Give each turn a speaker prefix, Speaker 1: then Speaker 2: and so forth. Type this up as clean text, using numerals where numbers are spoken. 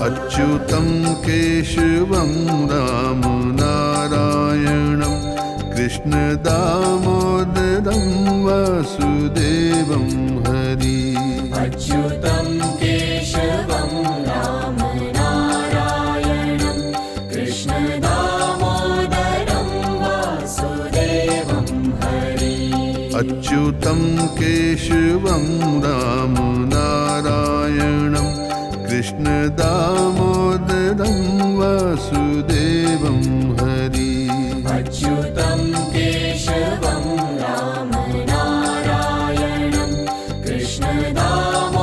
Speaker 1: अच्युतं केशवं रामनारायणं कृष्णदामोदरं वासुदेवं हरि
Speaker 2: अच्युतं केशवं रामनारायणं कृष्णदामोदरं वासुदेवं हरि
Speaker 1: अच्युतं केशवं रामनारायणं कृष्णदामोदरं वासुदेवं हरि
Speaker 2: अच्युतं केशवं रामनारायणं कृष्णदामोदरं